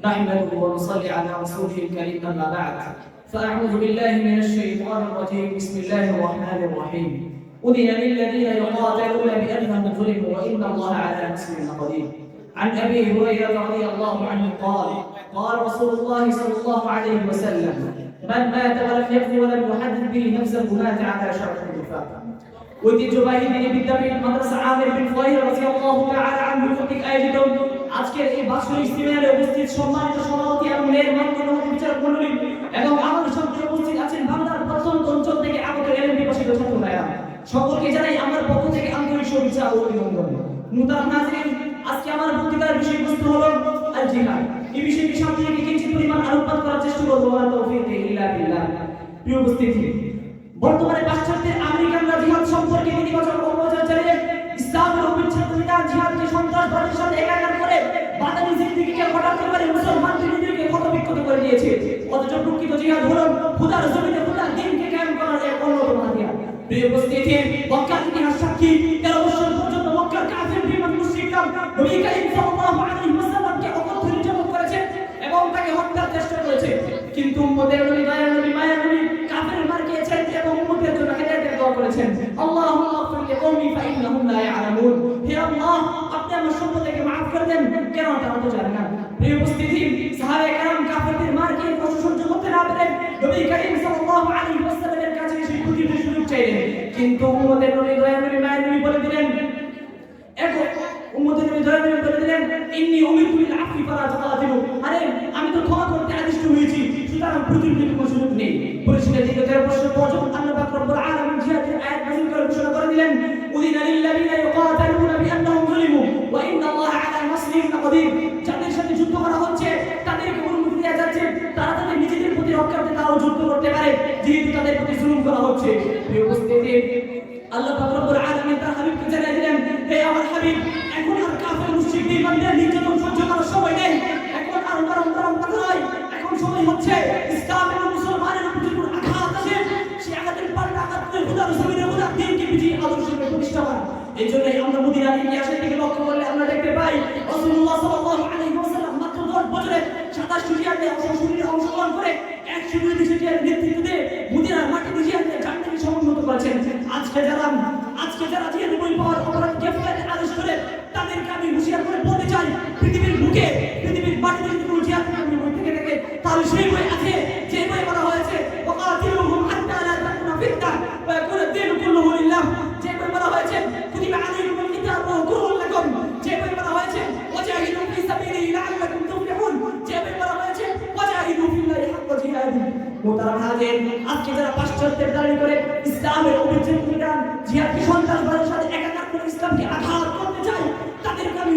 نحمده ونصلي على رسوله الكريم أما بعد فأعوذ بالله من الشيطان الرجيم بسم الله الرحمن الرحيم أذن للذين يقاتلون بأنهم ظلموا وإن الله على نصرهم قدير عن أبي هريرة رضي الله عنه قال رسول الله صلى الله عليه وسلم من مات ولم يكفر ولم يحدث به نفسه مات على شرط النفاق ঐতিহ্যবাহী দিনী বিদ্যাপীঠ মাদ্রাসা আমির বিন ফুয়াইদ রাদিয়াল্লাহু তাআলা আনহু কর্তৃক আয়োজিত আজকের এই বাৎসরিক সেমিনারে উপস্থিত সম্মানিত সভাপতি এবং মাননীয় বিচারক মণ্ডলী এবং আমাদের সঙ্গে উপস্থিত আছেন বাংলার প্রত্যন্ত অঞ্চল থেকে আগত এলএম বিভাগীয় ছাত্ররা সকলকে জানাই আমার পক্ষ থেকে আন্তরিক শুভেচ্ছা ও অভিনন্দন। মুহতারাম নাযরিন, আজকে আমার বক্তৃতার বিষয়বস্তু হলো আল জিহাদ। এই বিষয়টি সামনে রেখে কিছু পরিমাণ আলোকপাত করার চেষ্টা করব। ওয়া তাওফীক ইল্লা বিল্লাহ। প্রিয় উপস্থিতি, বর্তমানে পাশ্চাত্যের আমেরিকানরা জিহাদ সম্পর্কে নেতিবাচক অপপ্রচার চালিয়ে ইসলামের অবিচ্ছেদ্য বিধান জিহাদকে সন্ত্রাসবাদের সাথে একাকার করে বাদানি জিন্দেগিকে হঠাৎ করে মুসলমানদের নিজেকে ক্ষতবিক্ষত করে দিয়েছে। অথচ প্রকৃত জিহাদ হলো খোদার জমিনে খোদার দ্বীনকে কায়েম করার এক অন্যতম হাতিয়ার। প্রিয় উপস্থিতি, মক্কার ইতিহাস সাক্ষী 13 বছর পর্যন্ত মক্কার কাফির বিমান মুশরিকরা নবী করিম সাল্লাল্লাহু আলাইহি ওয়াসাল্লামকে অকথ্য নির্যাতন করেছে এবং তাকে হত্যার চেষ্টা করেছে। কিন্তু উম্মতের নবী দয়ার নবী মায়ের নবী কাফের মার খেয়েছেন এবং উম্মতের জন্য হেদায়েতের দোয়া করেছেন। আল্লাহুম্মা গফির লিকওমি ফাইন্নাহুম লা ইয়ালামুন। হে আল্লাহ, আপনি আমার সম্প্রদায়কে maaf করে দেন, কেন তারা তো জানে না। প্রিয় উপস্থিতি, সাহাবায়ে কেরাম কাফেরদের মার খেয়ে কষ্ট সহ্য করতে না পেরে নবী করিম সাল্লাল্লাহু আলাইহি ওয়াসাল্লামের কাছে এসে প্রতিদিন সুযোগ চাইলেন। কিন্তু উম্মতের নবী দয়ার নবী মায়ের নবী বলে দিলেন, ইন্নী উমিরতু বিল আফwi ফালা তাকাতিলু। আরে আমি তো ক্ষমা করতে আদিষ্ট হয়েছি, সুতরাং প্রতিদিন কোনো সুযোগ নেই। পরিশেষে দীর্ঘ 13 বছর পর্যন্ত আল্লাহ পাক রব্বুল আলামিন জিহাদের আয়াত নাযিল করে ঘোষণা করে দিলেন, উযিনা লিল্লাযিনা ইউকাতালুনা বিআন্নাহুম যুলিমু ওয়া ইন্নাল্লাহা আলা নাসরিহিম লাকাদির। যাদের সাথে যুদ্ধ করা হচ্ছে তাদেরকে অনুমতি দেওয়া যাচ্ছে তারা তাদের নিজেদের প্রতি রক্ষার্থে তারাও যুদ্ধ করতে পারে, যেহেতু তাদের প্রতি জুলুম করা হচ্ছে। প্রিয় উপস্থিতি, আল্লাহ পাক রব্বুল আলামিন তার হাবিবকে জানিয়ে দিলেন, হে আমার হাবিব, এখন আর কাফের মুশরিকদের বান্দার নির্যাতন সহ্য করার সময় নেই। এখন আর গরম কথা নয়, এখন সময় হচ্ছে ইসলাম এবং মুসলমানের উপর যে আঘাত আছে সেই আঘাতের পাল্টা আঘাত করে খোদার জমিনে খোদার দ্বীনকে বিজয়ী আদর্শকে প্রতিষ্ঠা করা। এই জন্যই আমরা মদিনার ইতিহাসের দিকে লক্ষ্য করলে আমরা দেখতে পাই রাসূলুল্লাহ সাল্লাল্লাহু আলাইহি ওয়াসাল্লাম মাত্র 10 বছরে 27 জিহাদে অংশগ্রহণ করে 120 জিহাদের নেতৃত্ব দিয়ে মদিনার মাটিতে জিহাদের জান্নাতকে সমুন্নত করেছেন। আজকে যারা জিহাদের বই পাওয়ার অপরাধ গ্রেফতারে আদেশ করে তাদেরকে আমি হুঁশিয়ার করে বলতে চাই, পৃথিবীর বুকে পৃথিবীর মাটিতে যদি কোনো জিহাদ বই থেকে থাকে তাহলে সেই বই আছে যে বই বলা হয়েছে ওয়াকাতিলুহুম হাত্তা লা তাকুনা ফিতনা ওয়া ইয়াকুনা দ্বীনু কুল্লুহু লিল্লাহ। যে বই বলা হয়েছে কুতিবা আলাইকুমুল কিতাবু কুরুন লাকুম। যে বই বলা হয়েছে ওয়াজাহিদু ফি সাবিলিহি লাআল্লাকুম তুফলিহুন। যে বই বলা হয়েছে ওয়াজাহিদু ফিল্লাহি হাক্কা জিহাদি। মুহতারাম হাজির, আজকে যারা পাশ্চাত্যের দাবি করে ইসলামের অবিচ্ছেদ্য বিধান জিহাদকে সন্ত্রাসবাদের সাথে একাকার করে ইসলামকে আঘাত করতে চায় তাদেরকে আমি